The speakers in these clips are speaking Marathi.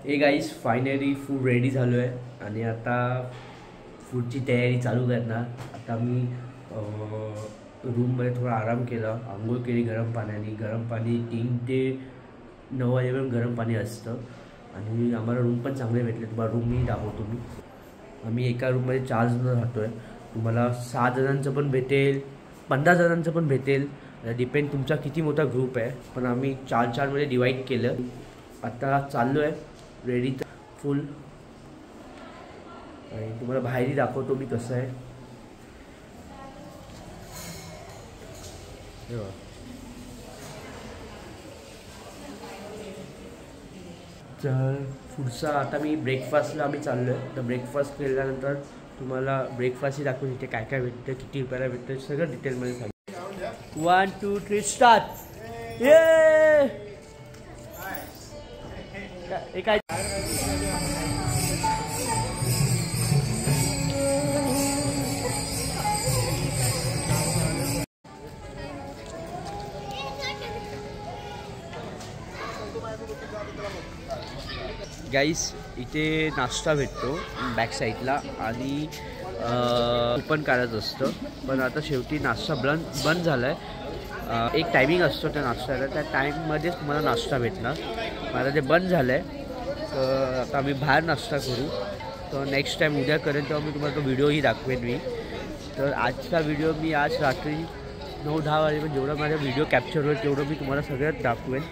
Hey guys finally food ready झालो आहे आणि आता फूडची तयारी चालू करणार. आता मी रूममध्ये थोडा आराम केला, आंघोळ केली गरम पाण्याने. गरम पाणी 3 ते 9 वाजेपर्यंत गरम पाणी असतं आणि आम्हाला रूम पण चांगले भेटले. तुम्हाला रूम मी दाखवतो. आम्ही एका रूममध्ये 4 जण राहतो आहे. तुम्हाला 6 जणांचं पण भेटेल, 15 जणांचं पण भेटेल, डिपेंड तुमचा किती मोठा ग्रुप आहे. पण आम्ही 4-4 मध्ये डिवाईड केलं. आता चाललो आहे रेडी फुल आणि तुम्हाला बाहेरही दाखवतो मी कसं आहे. तर पुढचा आता मी ब्रेकफास्टला आम्ही चाललो आहे. तर ब्रेकफास्ट केल्यानंतर तुम्हाला ब्रेकफास्टही दाखवून इथे काय काय भेटतं, किती रुपयाला भेटतं, सगळं डिटेलमध्ये सांगतो. 1 2 3 स्टार्ट. काय गाईस इथे नाश्ता भेटतो बॅक साईडला आणि ओपन करायचं असतं. पण आता शेवटी नाश्ता बंद झाला आहे. एक टायमिंग असतो त्या नाश्त्याला, त्या टाईममध्येच तुम्हाला नाश्ता भेटणार. मला ते बंद झालं आहे. तर आता आम्ही बाहेर नाश्ता करू. तर नेक्स्ट टाईम उद्या करेन तेव्हा मी तुम्हाला तो व्हिडिओही दाखवेन मी. तर आजचा व्हिडिओ मी आज रात्री 9-10 वाजेपर्यंत जेवढा माझा व्हिडिओ कॅप्चर होईल तेवढं मी तुम्हाला सगळ्यात दाखवेन.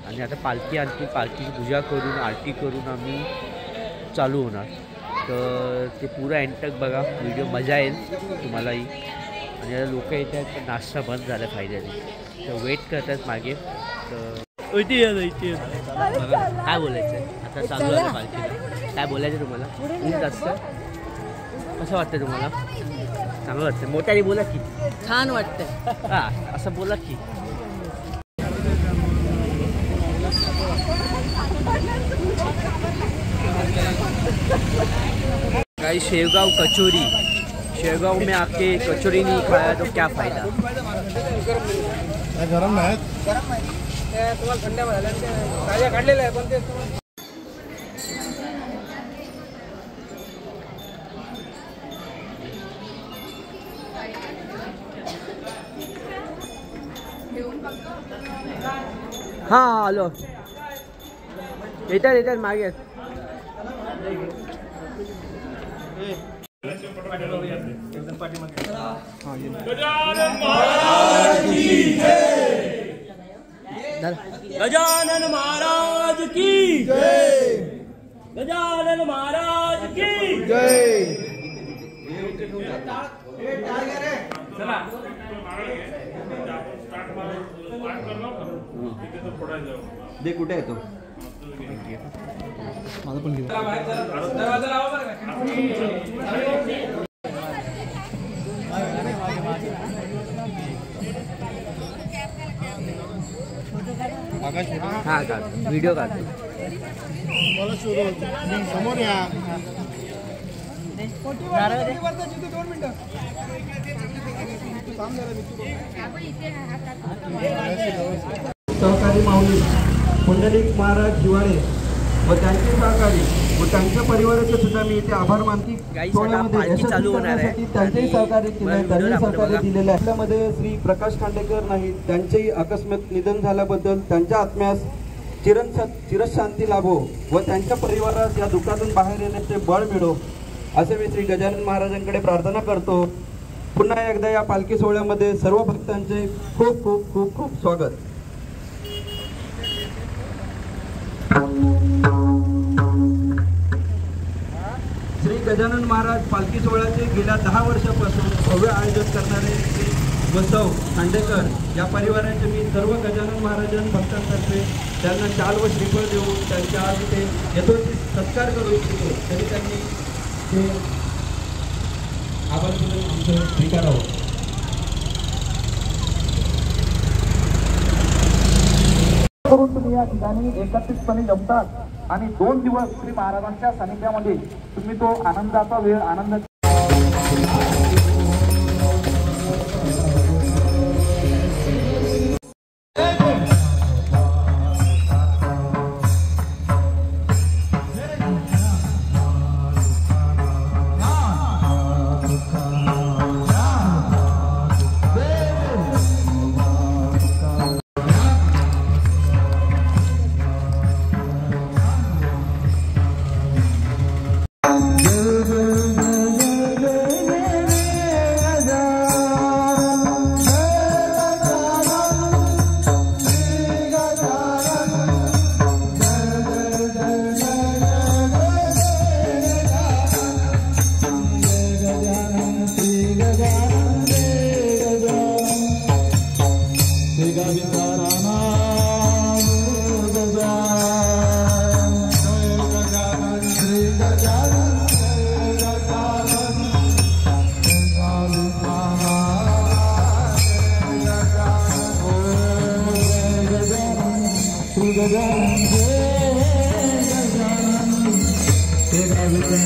आणि आता पालखी आणखी पालखीची पूजा करून आरती करून आम्ही चालू होणार. तर ते पुरा एंटक बघा, व्हिडिओ मजा येईल तुम्हालाही. आणि आता लोक येत आहेत पण नाश्ता बंद झाला फायद्याने, तर वेट करतात मागे. तर इथे काय बोलायचं आहे आता चालू आहे पालखीला, काय बोलायचं तुम्हाला? खूप जास्त कसं वाटतं तुम्हाला? चांगलं वाटतं? मोठ्याने बोला की. छान वाटतं. हां असं बोला की. गाइस शेवगांव कचौरी, शेवगांव में आके कचौरी नहीं खाया तो क्या फायदा? गरम है तुम्हाला थंड ताज्या काढलेलं आहे पण ते हाँ हॅलो येतात मागे. गजानन महाराज की जय, गजानन महाराज की जय. दे कुठे आहे तो? माझं पण हाँ काढतो, व्हिडिओ काढतो. समोर या. सहकारी माऊली पुंडलिक महाराज जिवाळे व त्यांचे सहकारी व त्यांच्या परिवाराचे सुद्धा मी इथे आभार मानते. त्यांचेही सहकार्य केले, त्यांनी सहकार्य दिलेले आहे. त्यामध्ये श्री प्रकाश खांडेकर नाही, त्यांचेही अकस्मात निधन झाल्याबद्दल त्यांच्या आत्म्यास चिरशांती लाभो व त्यांच्या परिवारास या दुःखातून बाहेर येण्याचे बळ मिळो असे मी श्री गजानन महाराजांकडे प्रार्थना करतो. पुन्हा एकदा या पालखी सोहळ्यामध्ये सर्व भक्तांचे खूप खूप खूप खूप स्वागत. श्री गजानन महाराज पालखी सोहळ्याचे गेल्या 10 वर्षापासून भव्य आयोजन करणारे श्री वसव खांडेकर या परिवाराचे मी सर्व गजानन महाराजां भक्तांतर्फे त्यांना शाल व श्रीफळ देऊन त्यांच्या आज इथे यथोचित सत्कार करू इच्छितो. तरी त्यांनी ते आभार मानून आमचं स्वीकारावं. करून तुम्ही या ठिकाणी एकत्रितपणे जमतात आणि 2 दिवस श्री महाराजांच्या सानिध्यामध्ये तुम्ही तो आनंदाचा वेळ आनंद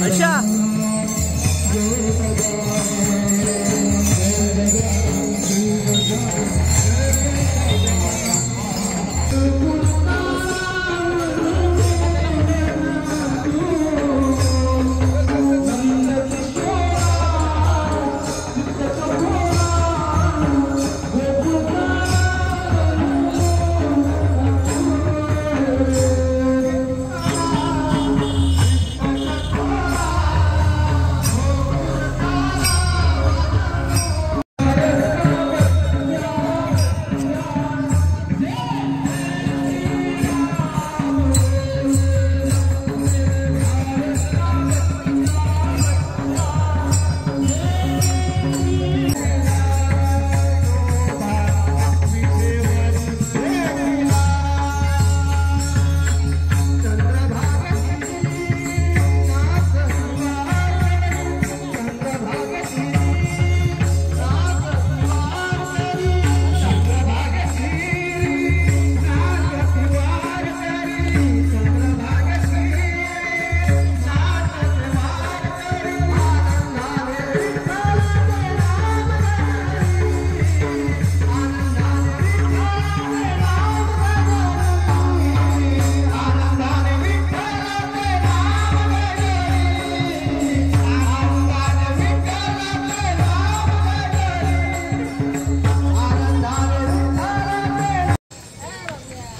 अच्छा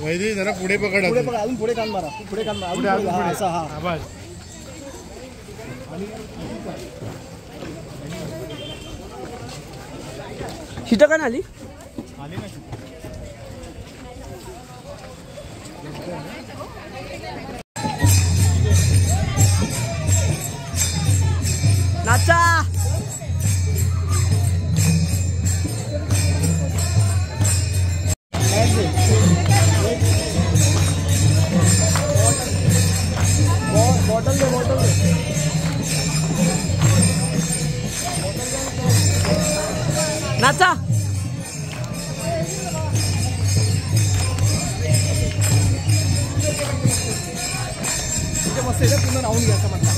वैदी जरा पुढे पकड, पुढे पकड, अजून पुढे कान मारा, पुढे कान मारा, अजून पुढे, हा, असा, हा बस. शिटा का आली नाचा बॉटल दे, बॉटल दे. नाचा मस्त आहे, पुन्हा राहून घ्यायचं म्हणता.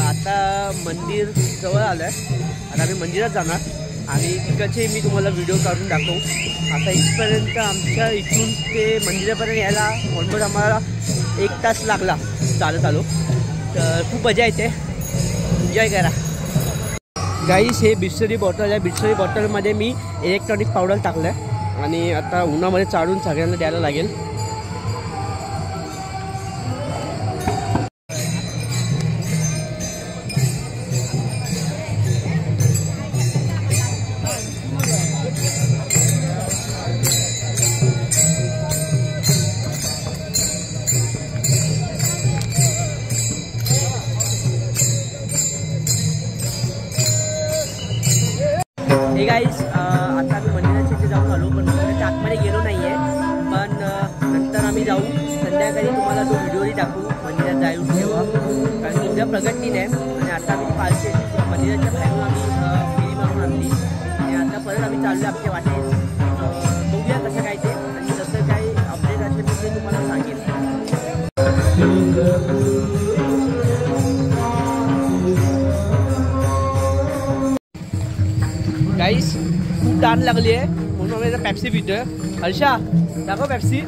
आता मंदिर जवळ आलं आहे. आता आम्ही मंदिरात जाणार आणि तिकडचे मी तुम्हाला व्हिडिओ काढून दाखवू. आता इथपर्यंत आमच्या इथून ते मंदिरापर्यंत यायला ऑलमोस्ट आम्हाला 1 तास लागला चालत आलो. तर खूप मजा येते, एन्जॉय करा. गाईस हे बिस्लरी बॉटल आहे. बिस्लरी बॉटलमध्ये मी इलेक्ट्रॉनिक पावडर टाकलं आहे आणि आता उन्हामध्ये चाळून सगळ्यांना द्यायला लागेल. हे गाईज आता आम्ही मंदिराच्या इथे जाऊन आलो, पण मंदिराच्या आतमध्ये गेलो नाही आहे. पण नंतर आम्ही जाऊ, संध्याकाळी तुम्हाला तो व्हिडिओही टाकू मंदिरात जाऊन तेव्हा, कारण इंडिया प्रगट दिन आहे. आणि आता आम्ही पालखी मंदिराच्या बाहेरून आम्ही फेरी मारून आणली आणि आता परत आम्ही चाललो आमच्या वाटेत. बघूया कसं काय ते, आणि जसं काही अपडेट असेल तर मी तुम्हाला सांगेन. गाईस खूप ताण लागली आहे म्हणून आम्ही आता पेप्सी पितोय. हर्षा दाखव पेप्सी.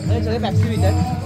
सगळे पेप्सी पितात.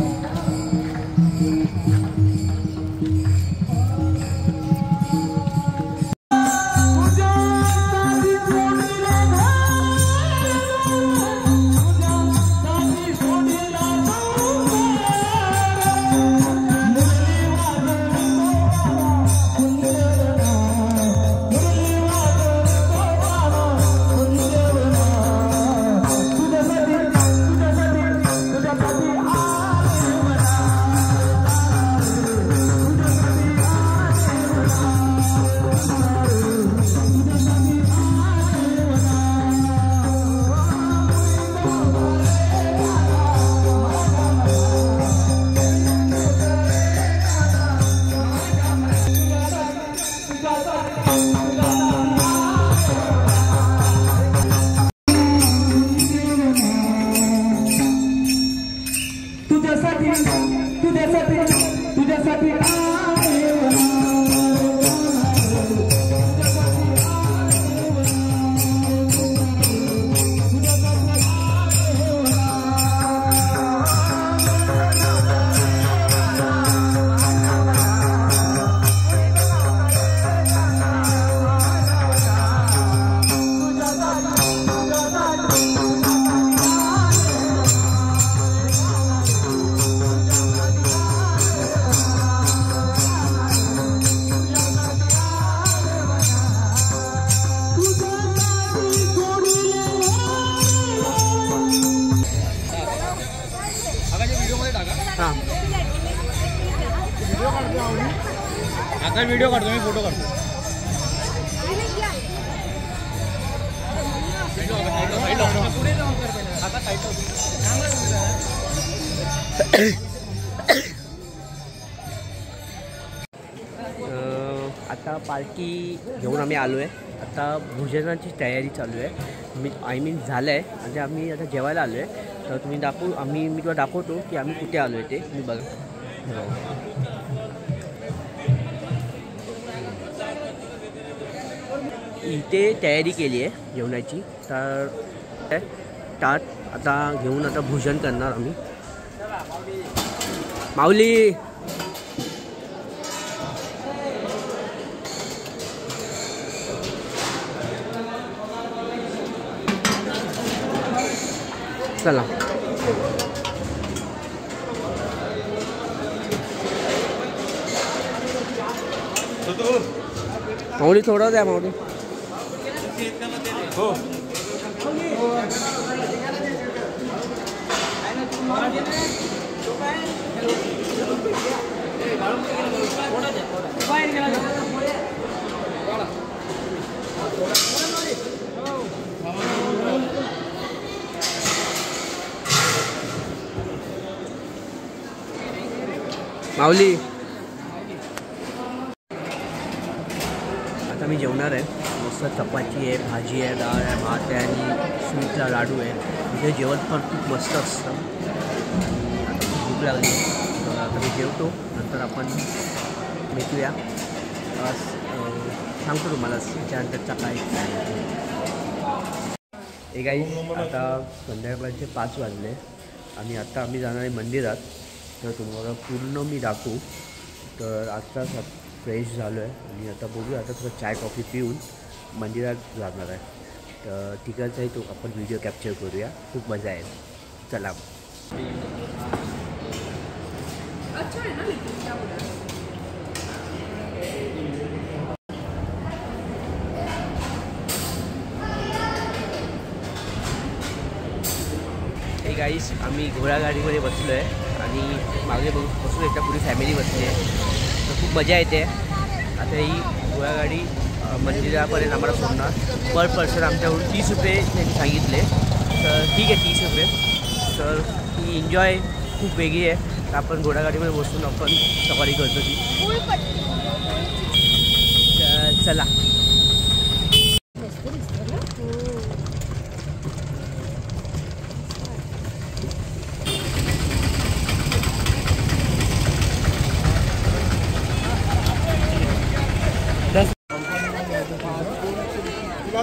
आता व्हिडिओ काढतो मी, फोटो काढतो. आता पालखी घेऊन आम्ही आलो आहे. आता भोजनाची तयारी चालू आहे. आय मीन झालं आहे. म्हणजे आम्ही आता जेवायला आलो आहे. तर तुम्ही मी तुला दाखवतो की आम्ही कुठे आलो आहे ते. मी बघा इथे तयारी केली आहे जेवणाची. तर ताट आता घेऊन आता भोजन करणार आम्ही. माऊली चला. माऊली थोडं द्या माऊली. हो माऊली आता मी जेवणार आहे. मस्त चपाती आहे, भाजी आहे, डाळ आहे, भात आहे आणि स्वीटला लाडू आहे. इथे जेवण पण खूप मस्त असतं. भूक लागली तर आता मी जेवतो. नंतर आपण भेटूया. सांगतो तुम्हाला त्याच्यानंतरचा काय. हे काही आता संध्याकाळचे 5 वाजले आणि आता आम्ही जाणार आहे मंदिरात. तर तुम्हाला पूर्ण मी दाखवू. तर आत्ताच फ्रेश झालो आहे आणि आता बघूया. आता थोडं चाय कॉफी पिऊन मंदिरात जाणार आहे. तर तिकडचाही तो आपण व्हिडिओ कॅप्चर करूया. खूप मजा येईल. चला. हे गाईस आम्ही घोडागाडीमध्ये बसलो आहे आणि मागे बसून एकदा पुरी फॅमिली बसली आहे. तर खूप मजा येते. आता ही घोडागाडी मंदिरापर्यंत आम्हाला सोडणार. पर पर्सन आमच्याकडून 30 रुपये त्यांनी सांगितले. तर ठीक आहे 30 रुपये. तर ही एन्जॉय खूप वेगळी आहे. तर आपण घोडागाडीमध्ये बसून आपण सवारी करतो ती. चला.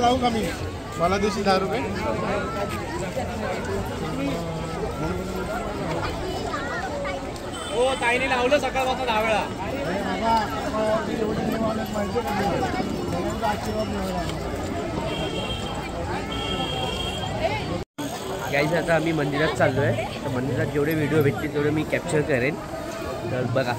लावू का मी? मला दिवशी 10 रुपये. हो ताईने लावलं सकाळपासून 10 वेळा. गाईज आता आम्ही मंदिरात चाललो आहे. तर मंदिरात जेवढे व्हिडिओ भेटतील तेवढे मी कॅप्चर करेन. तर बघा.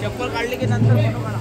चप्पल काढली की नंतर फोटो काढा.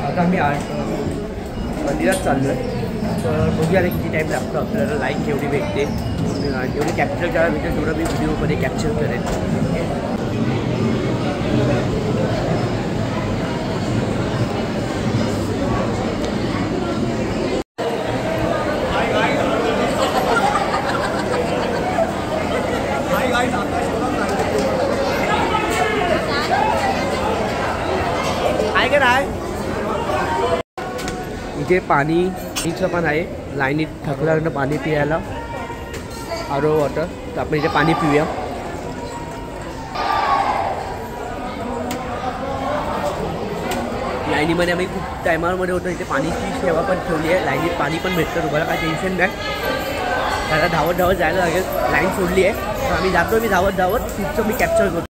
आता आम्ही मंदिरात चाललो आहे. तर बघूया किती टाईम लागतो आपल्याला. लाईक केवढी भेटते जेवढी कॅप्चर करायला भेटेल तेवढं मी व्हिडिओमध्ये कॅप्चर करेन. आहे का नाही? इथे पाणीचं पण आहे, लाईनीत थकल्यानंतर पाणी पियायला आरो वॉटर. तर आपण इथे पाणी पिऊया. लाईनीमध्ये आम्ही खूप टायमामध्ये होतो. इथे पाणीची सेवा पण ठेवली आहे, लाईनीत पाणी पण भेटतं, तुम्हाला काय टेन्शन नाही. त्याला धावत धावत जायला लागेल, लाईन सोडली आहे तर आम्ही जातो. मी धावत धावत तिथचं मी कॅप्चर करतो.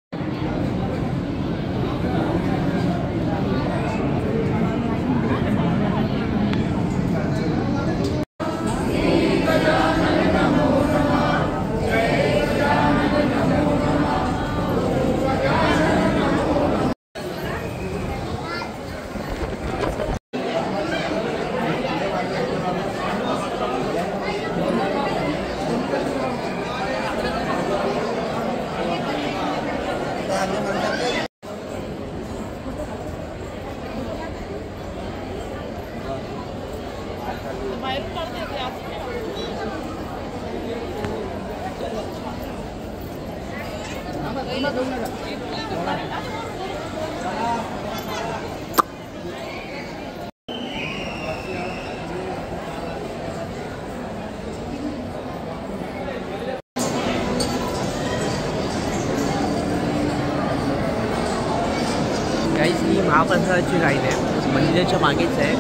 गाईस ही महाप्रसादाची लाईन आहे, मंदिराच्या मागेच आहे.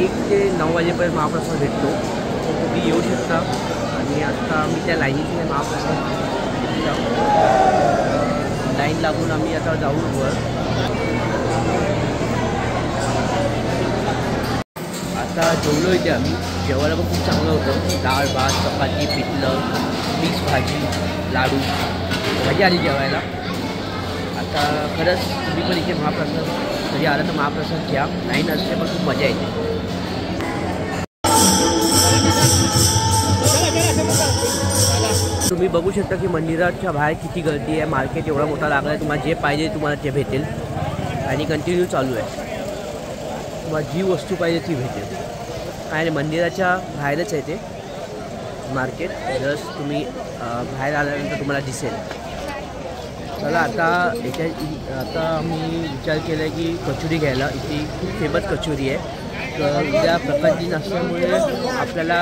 1 ते 9 वाजेपर्यंत महाप्रसाद भेटतो. तुम्ही येऊ शकता. आणि आता मी त्या लाईनीतले महाप्रसाद लाईन लागून आम्ही आता जाऊ वर. आता जेवलो इथे आम्ही. जेवायला पण खूप चांगलं होतं. डाळ भात चपाती पिठलं मिक्स भाजी लाडू मजा आली जेवायला. आता खरंच तुम्ही पण इथे महाप्रसाद कधी आला तर महाप्रसाद घ्या. लाईन असते पण खूप मजा येते. तुम्ही बघू शकता की मंदिराच्या बाहेर किती गर्दी आहे. मार्केट एवढा मोठा लागला आहे. तुम्हाला जे पाहिजे तुम्हाला ते भेटेल आणि कंटिन्यू चालू आहे. तुम्हाला जी वस्तू पाहिजे ती भेटेल. आणि मंदिराच्या बाहेरच आहे ते मार्केट. जस्ट तुम्ही बाहेर आल्यानंतर तुम्हाला दिसेल. चला आता आम्ही विचार केला आहे की कचोरी घ्यायला. इथे खूप फेमस कचोरी आहे. तर उद्या प्रकट दिन असल्यामुळे आपल्याला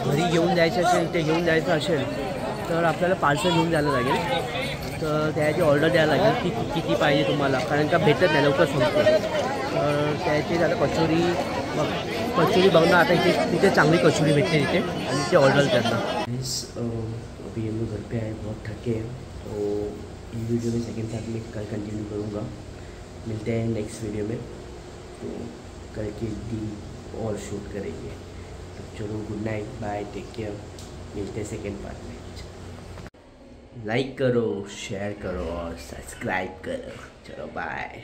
घरी घेऊन जायचं असेल, इथे घेऊन जायचं असेल तर आपल्याला पार्सल घेऊन जायला लागेल. तर त्याची ऑर्डर द्यायला लागेल की किती पाहिजे तुम्हाला, कारण का भेटत नाही, लवकर संपतं. तर त्याची आता कचोरी बघणं. आता तिथे चांगली कचोरी भेटते तिथे आणि ते ऑर्डर करणार. अभी हम लोग घर पे आए, बहुत थके हैं. तो इस वीडियो में सेकेंड पार्ट में कल कंटिन्यू करूँगा. मिलते हैं नेक्स्ट वीडियो में. तो कल के दिन और शूट करेंगे. तो चलो good night, bye, take care. मिलते हैं सेकेंड पार्ट में. लाइक करो, शेयर करो और सब्सक्राइब करो. चलो बाय.